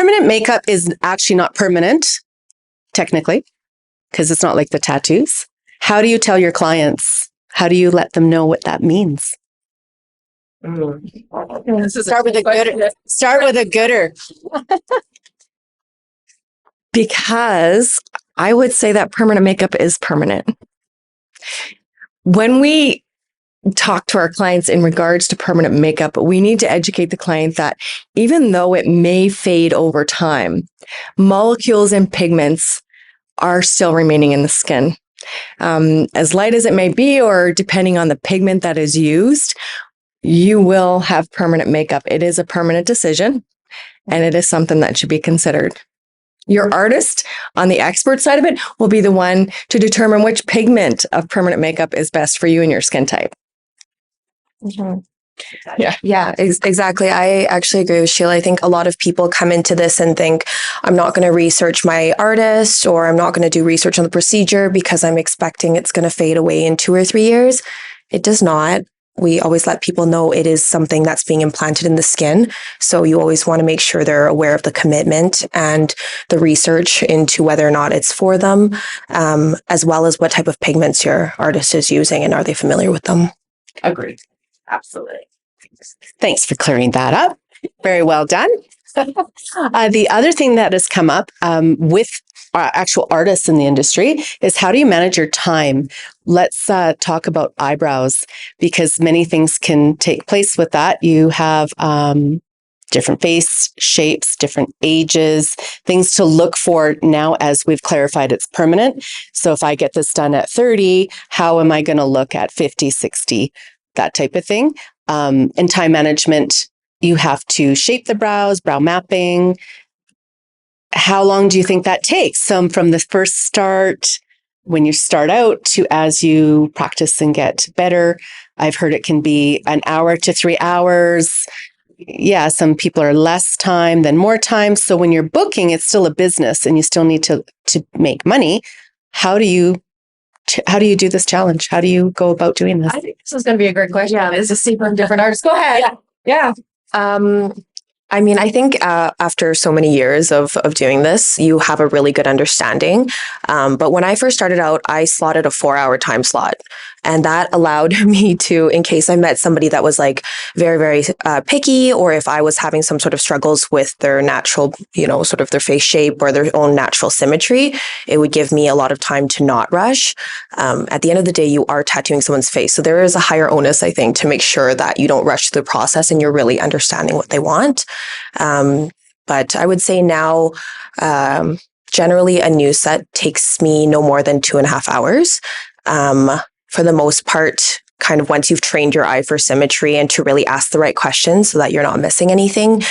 permanent makeup is actually not permanent, technically, because it's not like the tattoos. How do you tell your clients? How do you let them know what that means? Start with a gooder. Because I would say that permanent makeup is permanent. When we talk to our clients in regards to permanent makeup, we need to educate the client that even though it may fade over time, molecules and pigments are still remaining in the skin. As light as it may be, or depending on the pigment that is used, you will have permanent makeup. It is a permanent decision, and it is something that should be considered. Your artist on the expert side of it will be the one to determine which pigment of permanent makeup is best for you and your skin type. Mm-hmm. Yeah, exactly. I actually agree with Sheila. I think a lot of people come into this and think, I'm not going to research my artist, or I'm not going to do research on the procedure because I'm expecting it's going to fade away in 2 or 3 years. It does not. We always let people know it is something that's being implanted in the skin. So you always want to make sure they're aware of the commitment and the research into whether or not it's for them, as well as what type of pigments your artist is using and are they familiar with them. Agreed. Absolutely. Thanks for clearing that up. Very well done. The other thing that has come up with actual artists in the industry is, how do you manage your time? Let's talk about eyebrows, because many things can take place with that. You have different face shapes, different ages, things to look for now, as we've clarified it's permanent. So if I get this done at 30, how am I going to look at 50, 60, that type of thing? And time management, you have to shape the brows, brow mapping. How long do you think that takes? From the first start, when you start out, to as you practice and get better? I've heard it can be an hour to 3 hours. Yeah, some people are less time than more time. So when you're booking, it's still a business and you still need to make money. How do you do this challenge? How do you go about doing this? I think this is going to be a great question. Yeah, it's just see from different artists. Go ahead. Yeah. I mean, I think after so many years of doing this, you have a really good understanding. But when I first started out, I slotted a 4-hour time slot. And that allowed me to, in case I met somebody that was like very, very picky, or if I was having some sort of struggles with their natural, sort of their face shape or their own natural symmetry, it would give me a lot of time to not rush. At the end of the day, you are tattooing someone's face. So there is a higher onus, I think, to make sure that you don't rush through the process and you're really understanding what they want. But I would say now, generally a new set takes me no more than 2.5 hours. For the most part, kind of once you've trained your eye for symmetry and to really ask the right questions so that you're not missing anything,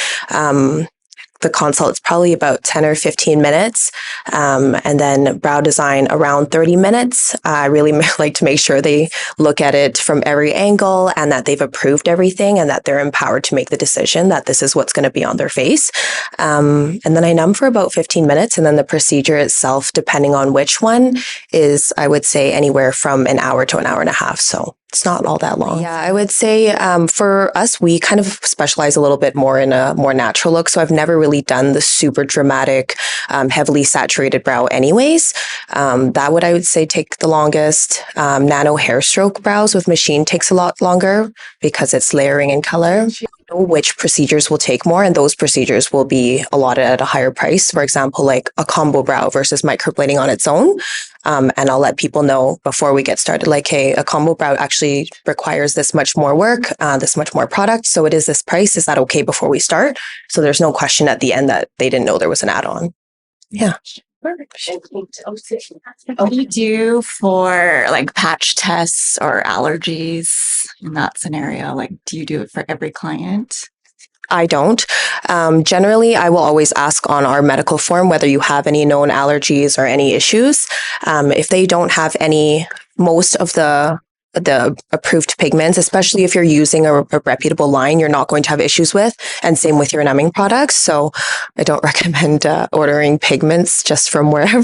the consult is probably about 10 or 15 minutes. And then brow design around 30 minutes. I really like to make sure they look at it from every angle and that they've approved everything and that they're empowered to make the decision that this is what's going to be on their face. And then I numb for about 15 minutes. And then the procedure itself, depending on which one, is, I would say, anywhere from an hour to an hour and a half. So it's not all that long. Yeah, I would say for us, we kind of specialize a little bit more in a more natural look. So I've never really done the super dramatic, heavily saturated brow anyways. That would, I would say, take the longest. Nano hair stroke brows with machine takes a lot longer because it's layering in color. Which procedures will take more, and those procedures will be allotted at a higher price. For example, like a combo brow versus microblading on its own. And I'll let people know before we get started, like, hey, a combo brow actually requires this much more work, this much more product. So it is this price. Is that okay before we start? So there's no question at the end that they didn't know there was an add-on. Yeah. What do you do for like patch tests or allergies in that scenario? Like, do you do it for every client? I don't. Generally, I will always ask on our medical form whether you have any known allergies or any issues. If they don't have any, most of the approved pigments, especially if you're using a reputable line, you're not going to have issues with, and same with your numbing products. So I don't recommend ordering pigments just from wherever.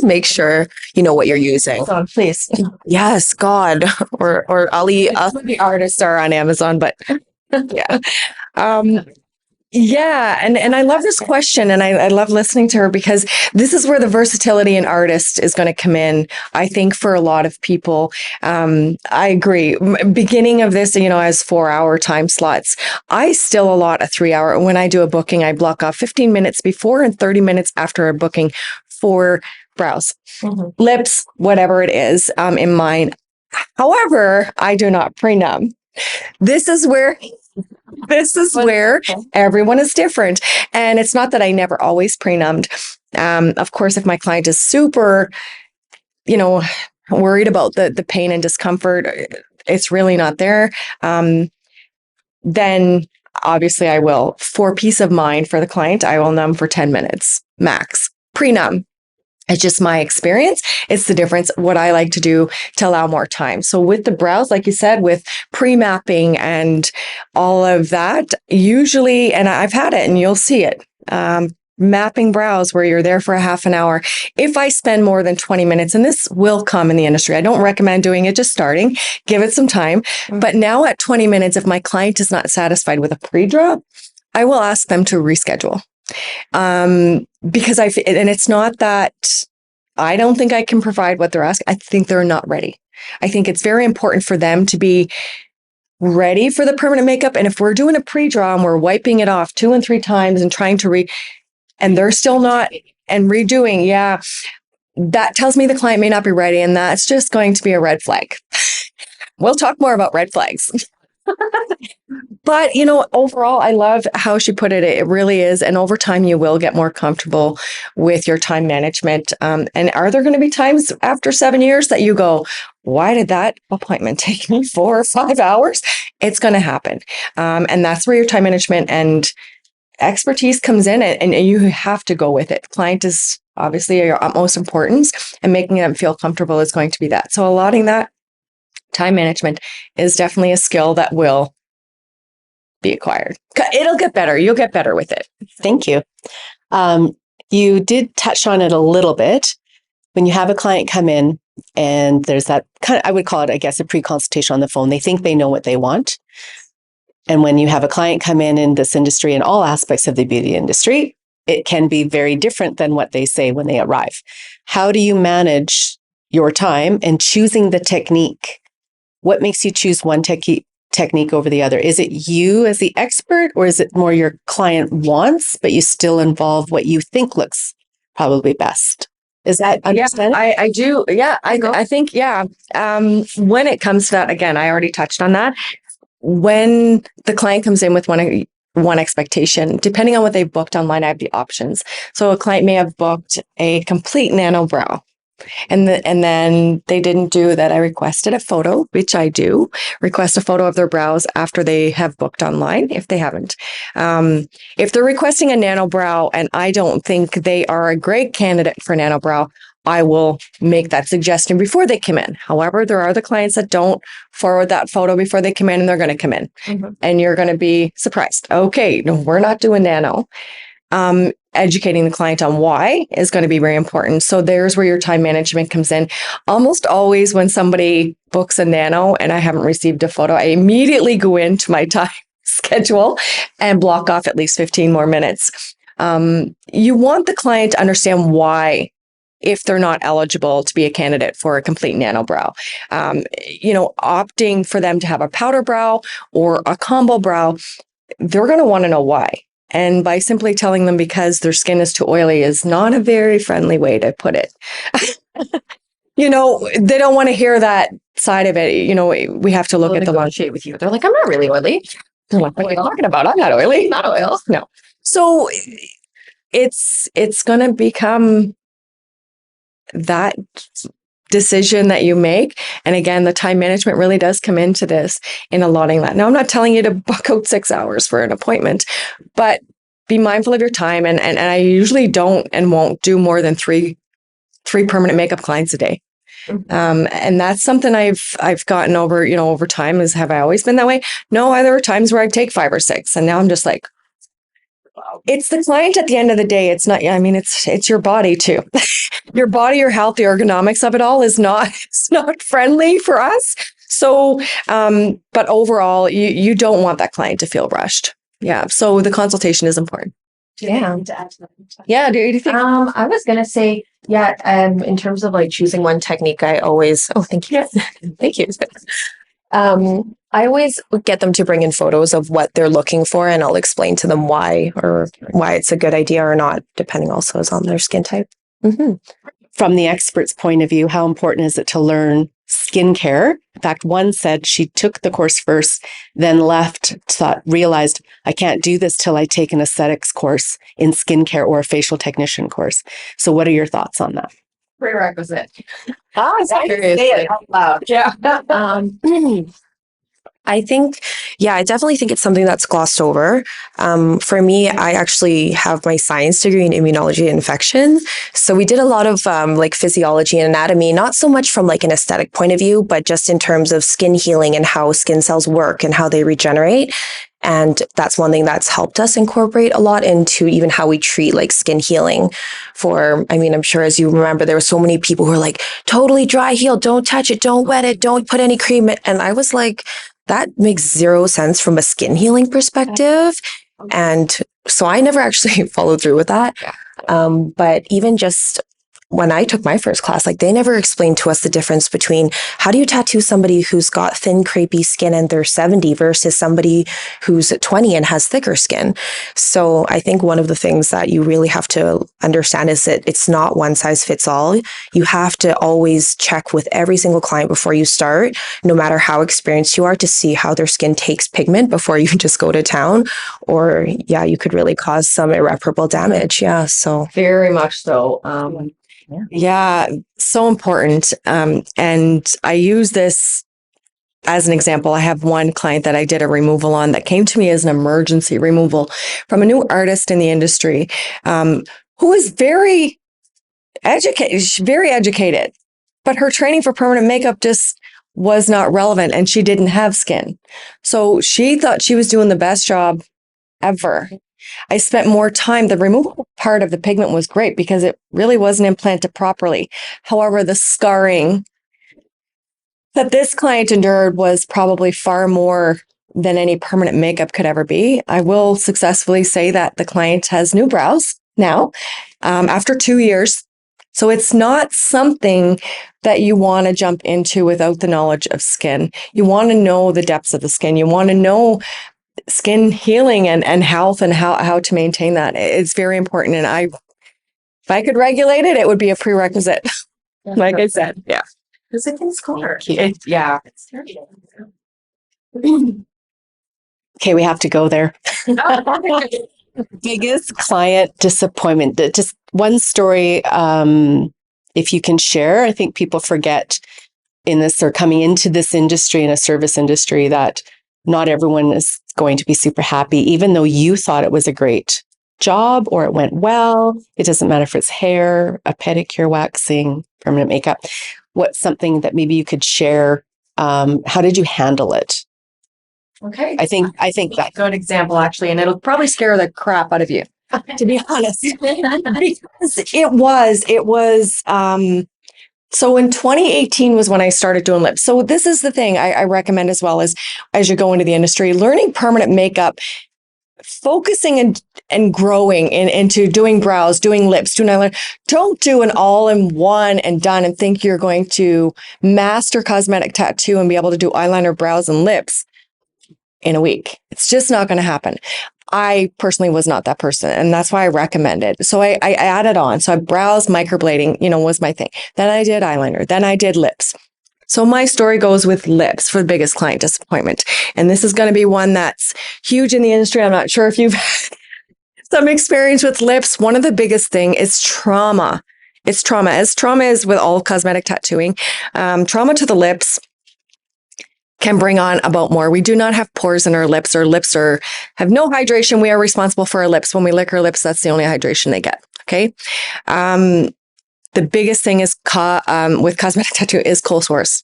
Make sure you know what you're using. Amazon, please. Yes, God, or Ali. The artists are on Amazon, but yeah. Yeah, and I love this question, and I love listening to her because this is where the versatility in artist is going to come in. I think for a lot of people, I agree. Beginning of this, as 4-hour time slots, I still allot a 3-hour. When I do a booking, I block off 15 minutes before and 30 minutes after a booking for brows, lips, whatever it is, in mine. However, I do not pre-numb. This is where everyone is different. And it's not that I never always pre-numbed. Of course, if my client is super, worried about the pain and discomfort, it's really not there. Then obviously I will. For peace of mind for the client, I will numb for 10 minutes max. Pre-numb. It's just my experience. It's the difference. What I like to do to allow more time. So with the brows, like you said, with pre-mapping and all of that, usually, and I've had it and you'll see it, mapping brows where you're there for a half an hour. If I spend more than 20 minutes, and this will come in the industry, I don't recommend doing it just starting, give it some time. But now at 20 minutes, if my client is not satisfied with a pre-draw, I will ask them to reschedule. Because and it's not that I don't think I can provide what they're asking. I think they're not ready. I think it's very important for them to be ready for the permanent makeup. And if we're doing a pre-draw and we're wiping it off 2 and 3 times and trying to and they're still not and redoing, that tells me the client may not be ready. And that's just going to be a red flag. We'll talk more about red flags. But, overall, I love how she put it. It really is. And over time, you will get more comfortable with your time management. And are there going to be times after 7 years that you go, why did that appointment take me 4 or 5 hours? It's going to happen. And that's where your time management and expertise comes in, and you have to go with it. Client is obviously your utmost importance, and making them feel comfortable is going to be that. So allotting that time management is definitely a skill that will be acquired. It'll get better. You'll get better with it. Thank you. You did touch on it a little bit. When you have a client come in and there's that kind of, I would call it, I guess, a pre-consultation on the phone. They think they know what they want. And when you have a client come in this industry, in all aspects of the beauty industry, it can be very different than what they say when they arrive. How do you manage your time and choosing the technique? What makes you choose one technique over the other? Is it you as the expert, or is it more your client wants, but you still involve what you think looks probably best? Is that understanding? Yeah, I do. Yeah, I think, when it comes to that, again, I already touched on that. When the client comes in with one expectation, depending on what they've booked online, I have the options. So a client may have booked a complete nano brow. And then they didn't do that. I requested a photo, which I do request a photo of their brows after they have booked online, if they haven't. If they're requesting a nano brow and I don't think they are a great candidate for nano brow, I will make that suggestion before they come in. However, there are the clients that don't forward that photo before they come in, and they're going to come in and you're going to be surprised. Okay, no, we're not doing nano. Educating the client on why is going to be very important. So there's where your time management comes in. Almost always when somebody books a nano and I haven't received a photo, I immediately go into my time schedule and block off at least 15 more minutes. You want the client to understand why, if they're not eligible to be a candidate for a complete nano brow. Opting for them to have a powder brow or a combo brow, they're going to want to know why. And by simply telling them because their skin is too oily is not a very friendly way to put it. They don't want to hear that side of it. We have to look at the negotiate with you. They're like, I'm not really oily. They're like, what are you talking about? I'm not oily. Not oil. No. So it's going to become that decision that you make. And again, the time management really does come into this in allotting that. Now, I'm not telling you to book out 6 hours for an appointment, but be mindful of your time. And I usually don't and won't do more than three permanent makeup clients a day. And that's something I've gotten over, over time. Is, have I always been that way? No, there are times where I take 5 or 6, and now I'm just like, it's the client at the end of the day. It's not, it's your body too. Your body, your health, the ergonomics of it all it's not friendly for us. So, but overall, you don't want that client to feel rushed. Yeah. So the consultation is important. Yeah. Yeah. Do you think? I was gonna say, in terms of like choosing one technique, thank you. Thank you. I always get them to bring in photos of what they're looking for, and I'll explain to them why it's a good idea or not, depending also is on their skin type. Mm-hmm. From the expert's point of view, how important is it to learn skincare? In fact, one said she took the course first, then left, realized I can't do this till I take an aesthetics course in skincare or a facial technician course. So what are your thoughts on that? Prerequisite. Say it out loud. Yeah. I definitely think it's something that's glossed over. For me, I actually have my science degree in immunology and infection. So we did a lot of like physiology and anatomy, not so much from like an aesthetic point of view, but just in terms of skin healing and how skin cells work and how they regenerate. And that's one thing that's helped us incorporate a lot into even how we treat like skin healing I'm sure as you remember, there were so many people who were like, totally dry heal, don't touch it, don't wet it, don't put any cream in. And I was like, that makes zero sense from a skin healing perspective. And so I never actually followed through with that. But even just when I took my first class, like they never explained to us the difference between how do you tattoo somebody who's got thin, crepey skin and they're 70 versus somebody who's 20 and has thicker skin. So I think one of the things that you really have to understand is that it's not one size fits all. You have to always check with every single client before you start, no matter how experienced you are, to see how their skin takes pigment before you just go to town. Or you could really cause some irreparable damage. Yeah. So Very much so. Yeah, so important. And I use this as an example. I have one client that I did a removal on that came to me as an emergency removal from a new artist in the industry, who is very educated, but her training for permanent makeup just was not relevant and she didn't have skin. So she thought she was doing the best job ever. I spent more time. The removable part of the pigment was great because it really wasn't implanted properly. However, the scarring that this client endured was probably far more than any permanent makeup could ever be. I will successfully say that the client has new brows now after 2 years. So it's not something that you want to jump into without the knowledge of skin. You want to know the depths of the skin. You want to know skin healing and health and how to maintain that. It's very important. And if I could regulate it, it would be a prerequisite. Like I said. Yeah. because it can scar. Yeah. It's terrible. Okay, we have to go there. Biggest client disappointment. Just one story, if you can share. I think people forget in this or coming into this industry, in a service industry, that not everyone is going to be super happy, even though you thought it was a great job or it went well. It doesn't matter if it's hair, a pedicure, waxing, permanent makeup. What's something that maybe you could share? How did you handle it? Okay. I think that Good example, actually, and it'll probably scare the crap out of you, to be honest. Because it was, so in 2018 was when I started doing lips. So this is the thing I recommend as well as you go into the industry, learning permanent makeup, focusing and growing into doing brows, doing lips, doing eyeliner. Don't do an all-in-one and done and think you're going to master cosmetic tattoo and be able to do eyeliner, brows, and lips in a week. It's just not going to happen. I personally was not that person, and that's why I recommend it. So I added on. So I brows, microblading, was my thing. Then I did eyeliner. Then I did lips. So my story goes with lips for the biggest client disappointment. And this is going to be one that's huge in the industry. I'm not sure if you've had some experience with lips. One of the biggest thing is trauma. It's trauma. As trauma is with all cosmetic tattooing, trauma to the lips can bring on about more. We do not have pores in our lips. Our lips have no hydration. We are responsible for our lips. When we lick our lips, that's the only hydration they get. Okay. The biggest thing is with cosmetic tattoo is cold sores.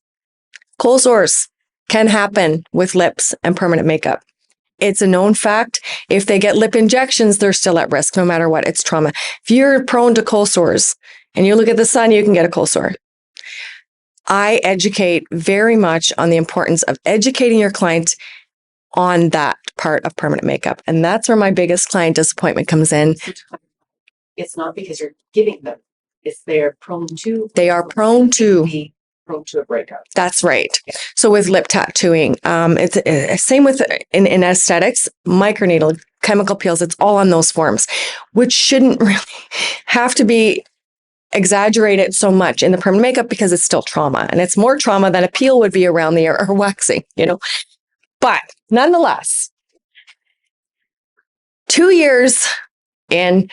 Cold sores can happen with lips and permanent makeup. It's a known fact. If they get lip injections, they're still at risk, no matter what. It's trauma. If you're prone to cold sores and you look at the sun, you can get a cold sore. I educate very much on the importance of educating your client on that part of permanent makeup. And that's where my biggest client disappointment comes in. It's not because you're giving them, it's they're prone to. They are prone to. Be prone to a breakout. That's right. So with lip tattooing, it's same with in aesthetics, microneedle, chemical peels, it's all on those forms, which shouldn't really have to be exaggerated so much in the permanent makeup because it's still trauma, and it's more trauma than a peel would be around the ear or waxing, But nonetheless, 2 years in,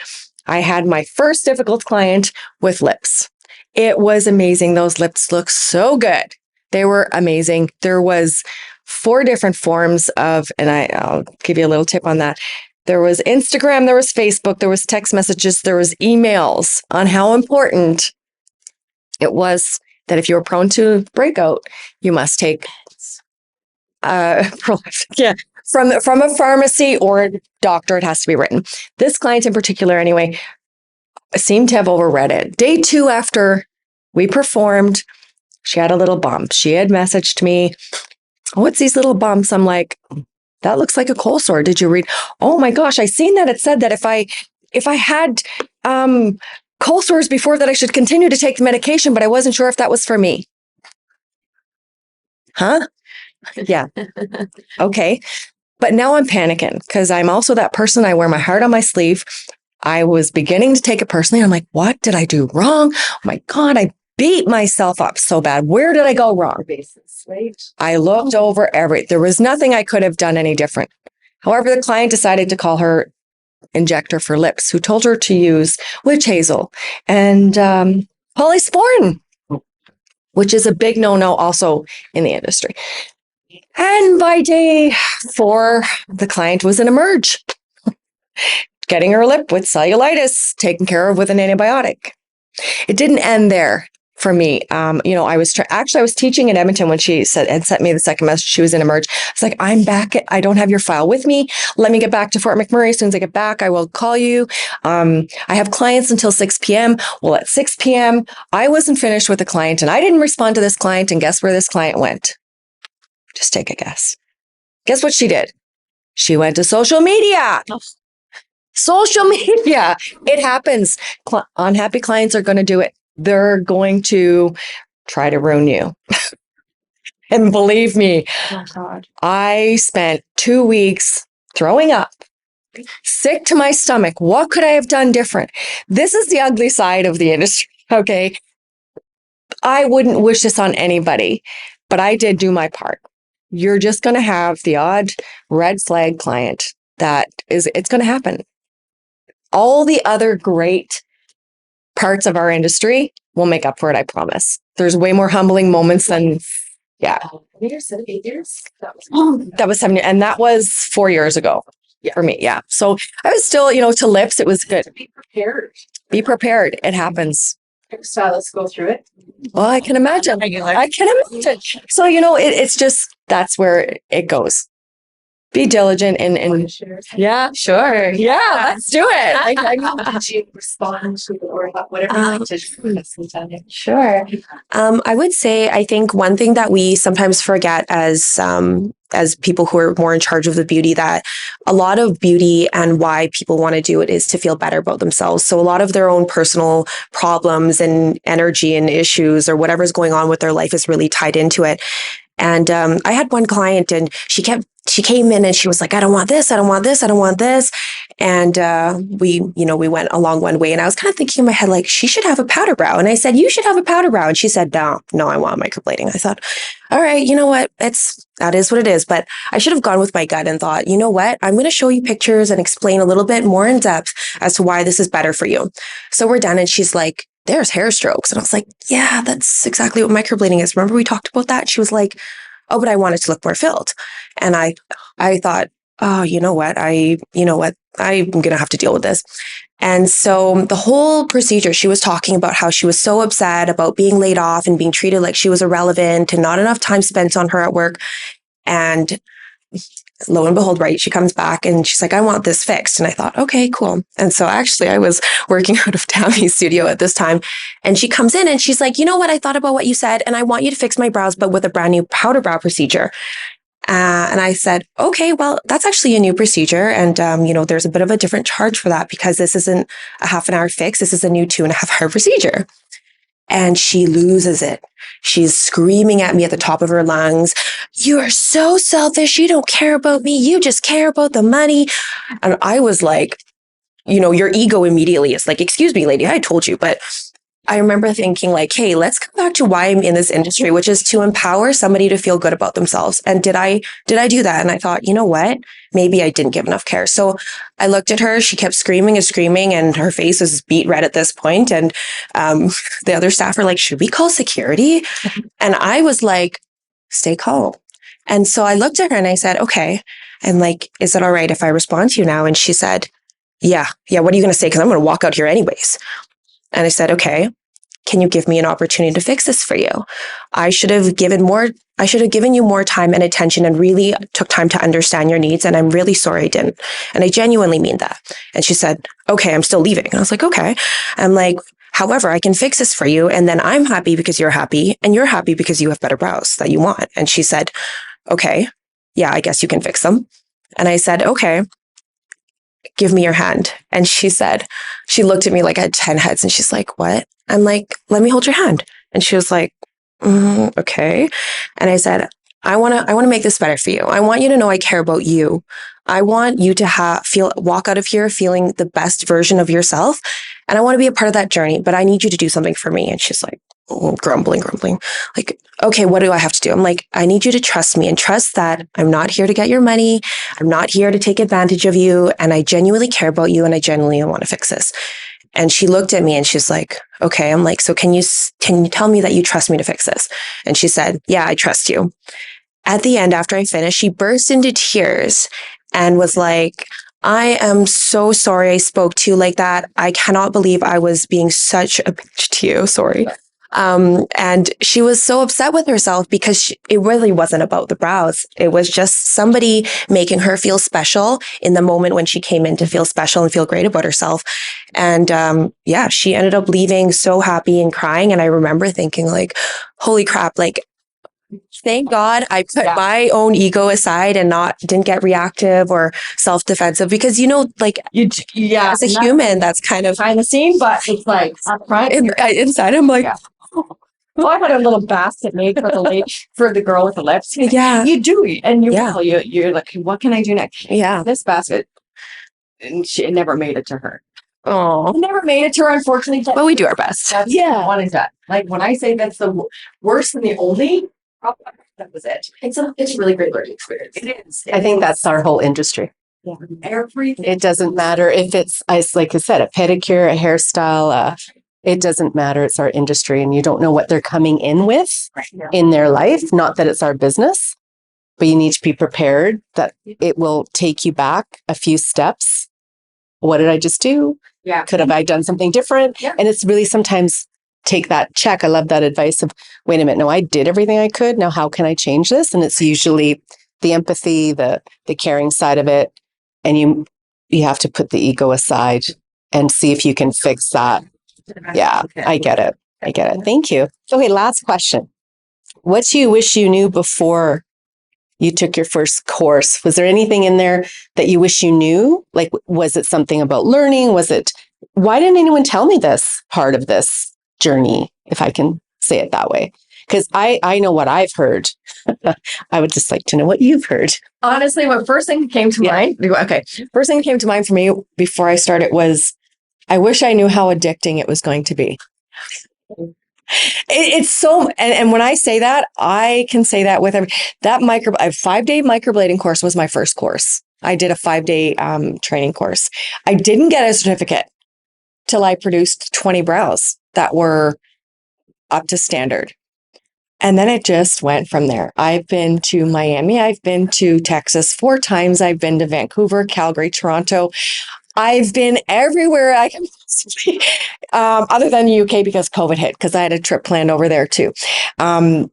I had my first difficult client with lips. It was amazing. Those lips look so good. They were amazing. There was 4 different forms of, and I'll give you a little tip on that. There was Instagram, there was Facebook, there was text messages, there was emails on how important it was that if you were prone to breakout, you must take from a pharmacy or a doctor. It has to be written. This client in particular, anyway, seemed to have overread it. Day 2 after we performed, she had a little bump. She had messaged me, "Oh, it's these little bumps." I'm like, "That looks like a cold sore. Did you read?" "Oh my gosh, I seen that it said that if I had cold sores before that, I should continue to take the medication, but I wasn't sure if that was for me." Huh? Yeah. Okay. But now I'm panicking because I'm also that person. I wear my heart on my sleeve. I was beginning to take it personally. I'm like, what did I do wrong? Oh my God, I beat myself up so bad. Where did I go wrong? I looked over there was nothing I could have done any different. However, the client decided to call her injector for lips, who told her to use witch hazel and polysporin, which is a big no-no also in the industry. And by day 4, the client was in emerge, getting her lip with cellulitis taken care of with an antibiotic. It didn't end there for me. I was teaching in Edmonton when she sent me the second message. She was in emerge. It's like, "I'm back. I don't have your file with me. Let me get back to Fort McMurray. As soon as I get back, I will call you. I have clients until 6 p.m. Well, at 6 p.m., I wasn't finished with the client and I didn't respond to this client. And guess where this client went? Just take a guess. Guess what she did? She went to social media. Social media. It happens. Unhappy clients are going to do it. They're going to try to ruin you. And believe me, Oh God. I spent 2 weeks throwing up, sick to my stomach. What could I have done different? This is the ugly side of the industry. Okay. I wouldn't wish this on anybody, but I did do my part. You're just going to have the odd red flag client it's going to happen. All the other great parts of our industry will make up for it, I promise. There's way more humbling moments than, yeah. 8 years? That was 7 years, and that was 4 years ago for me, yeah. So I was still, to lips, it was good. Be prepared. Be prepared. It happens. Stylists go through it. Well, I can imagine. I can imagine. So, it's just, that's where it goes. Be diligent and yeah, sure. Yeah, let's do it. Did you respond to or whatever? Sure. I would say, I think one thing that we sometimes forget as people who are more in charge of the beauty, that a lot of beauty and why people want to do it is to feel better about themselves. So a lot of their own personal problems and energy and issues or whatever's going on with their life is really tied into it. And I had one client and she came in and she was like, "I don't want this. I don't want this. I don't want this." And we went along one way and I was kind of thinking in my head, like, she should have a powder brow. And I said, "You should have a powder brow." And she said, no, I want microblading. I thought, all right, you know what? That is what it is. But I should have gone with my gut and thought, you know what? I'm going to show you pictures and explain a little bit more in depth as to why this is better for you. So we're done. And she's like, "There's hair strokes." And I was like, "Yeah, that's exactly what microblading is. Remember we talked about that?" She was like, "Oh, but I want it to look more filled." And I thought, oh, you know what? I'm going to have to deal with this. And so the whole procedure, she was talking about how she was so upset about being laid off and being treated like she was irrelevant and not enough time spent on her at work. And lo and behold, right, she comes back and she's like, "I want this fixed." And I thought, okay, cool. And so actually I was working out of Tammy's studio at this time. And she comes in and she's like, "You know what? I thought about what you said and I want you to fix my brows, but with a brand new powder brow procedure." And I said, okay, well, that's actually a new procedure. And, there's a bit of a different charge for that because this isn't a half an hour fix. This is a new 2.5 hour procedure. And she loses it. She's screaming at me at the top of her lungs. You are so selfish. You don't care about me. You just care about the money. And I was like, your ego immediately is like, excuse me, lady, I told you. But I remember thinking like, hey, let's come back to why I'm in this industry, which is to empower somebody to feel good about themselves. And did I do that? And I thought, you know what? Maybe I didn't give enough care. So I looked at her. She kept screaming and screaming, and her face was beet red at this point. And the other staff were like, should we call security? And I was like, stay calm. And so I looked at her and I said, okay. And like, is it all right if I respond to you now? And she said, yeah. What are you going to say? Because I'm going to walk out here anyways. And I said, okay, can you give me an opportunity to fix this for you? I should have given you more time and attention and really took time to understand your needs. And I'm really sorry I didn't. And I genuinely mean that. And she said, okay, I'm still leaving. And I was like, okay. I'm like, however, I can fix this for you. And then I'm happy because you're happy, and you're happy because you have better brows that you want. And she said, okay, yeah, I guess you can fix them. And I said, okay, give me your hand. And she looked at me like I had 10 heads, and she's like, what? I'm like, let me hold your hand. And she was like, okay. And I said, I want to make this better for you. I want you to know I care about you. I want you to walk out of here feeling the best version of yourself. And I want to be a part of that journey, but I need you to do something for me. And she's like, grumbling. Like, okay, what do I have to do? I'm like, I need you to trust me and trust that I'm not here to get your money. I'm not here to take advantage of you. And I genuinely care about you. And I genuinely want to fix this. And she looked at me and she's like, okay. I'm like, so can you tell me that you trust me to fix this? And she said, yeah, I trust you. At the end, after I finished, she burst into tears and was like, I am so sorry I spoke to you like that. I cannot believe I was being such a bitch to you. Sorry. And she was so upset with herself because it really wasn't about the brows. It was just somebody making her feel special in the moment when she came in to feel special and feel great about herself. And she ended up leaving so happy and crying. And I remember thinking like, holy crap, like, thank God I put my own ego aside and didn't get reactive or self-defensive because, as a human, that's kind of behind the scene, but it's like up front. Inside, I'm like, Well, I had a little basket made for the lady, for the girl with the lips. Yeah. You do, and you Yeah. will. You're like, what can I do next? yeah. This basket, and it never made it to her. Oh, It never made it to her, unfortunately. but we do our best. That's one and done. Like when I say that's the worst and the only, that was it. It's a really great learning experience. It is. I think that's our whole industry. Yeah. Everything. It doesn't matter if it's, like I said, a pedicure, a hairstyle, it doesn't matter. It's our industry, and you don't know what they're coming in with in their life. Not that it's our business, but you need to be prepared that it will take you back a few steps. What did I just do? Yeah. Could have I done something different? Yeah. And it's really sometimes take that check. I love that advice of, wait a minute, no, I did everything I could. Now, how can I change this? And it's usually the empathy, the caring side of it. And you have to put the ego aside and see if you can fix that. Yeah, I get it. Thank you. Okay, last question. What do you wish you knew before you took your first course? Was there anything in there that you wish you knew? Like, was it something about learning? Why didn't anyone tell me this part of this journey, if I can say it that way? Because I know what I've heard. I would just like to know what you've heard. Honestly, what first thing came to mind? Okay. First thing that came to mind for me before I started was, I wish I knew how addicting it was going to be. It's so, and when I say that, I can say that with a 5-day microblading course was my first course. I did a 5-day training course. I didn't get a certificate till I produced 20 brows that were up to standard. And then it just went from there. I've been to Miami. I've been to Texas 4 times. I've been to Vancouver, Calgary, Toronto. I've been everywhere I can possibly, other than the UK because COVID hit, because I had a trip planned over there too.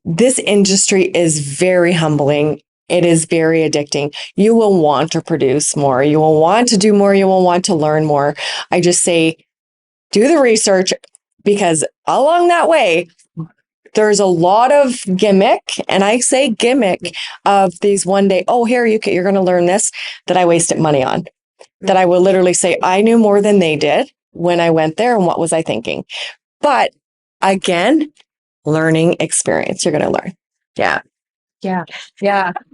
This industry is very humbling. It is very addicting. You will want to produce more. You will want to do more. You will want to learn more. I just say, do the research, because along that way, There's a lot of gimmick, and I say gimmick of these one day, oh, here, you're going to learn this, that I wasted money on. That I will literally say, I knew more than they did when I went there, and what was I thinking? But again, learning experience, you're going to learn. Yeah.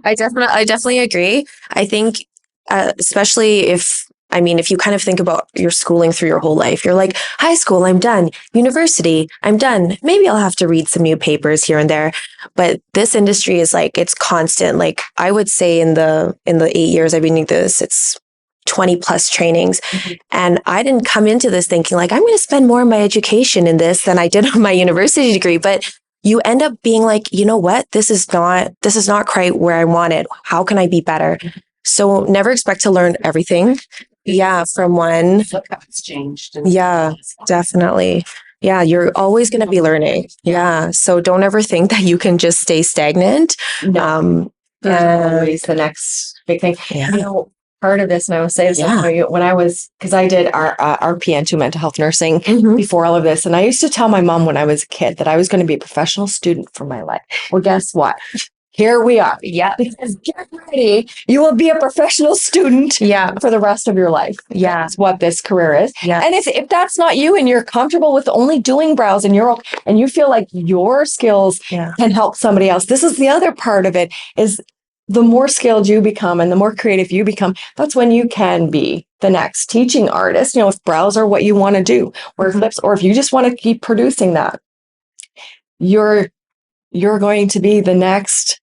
I definitely agree. I think, especially if you kind of think about your schooling through your whole life, you're like, high school, I'm done. University, I'm done. Maybe I'll have to read some new papers here and there. But this industry is like, it's constant. Like I would say in the 8 years I've been doing this, it's 20 plus trainings. And I didn't come into this thinking like, I'm going to spend more of my education in this than I did on my university degree. But you end up being like, you know what? This is not quite where I wanted. How can I be better? So never expect to learn everything. Yeah, from one. Look how it's changed. Yeah, definitely. Yeah, you're always going to be learning. Yeah. So don't ever think that you can just stay stagnant. There's always the next big thing. Yeah. You know, part of this, and I will say this, when I was, because I did our RPN to mental health nursing before all of this, and I used to tell my mom when I was a kid that I was going to be a professional student for my life. Well, guess what? Here we are. Yeah. Because get ready, you will be a professional student for the rest of your life. Yeah. That's what this career is. Yeah. And if that's not you and you're comfortable with only doing brows and and you feel like your skills can help somebody else, this is the other part of it is the more skilled you become and the more creative you become, that's when you can be the next teaching artist. You know, if brows are what you want to do, or lips, or if you just want to keep producing that, you're going to be the next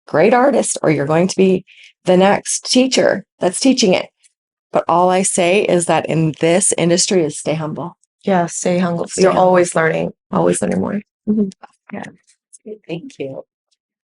great artist, or you're going to be the next teacher that's teaching it. But all I say is that in this industry is stay humble. Yeah, stay humble. You're always learning more. Yeah. Thank you.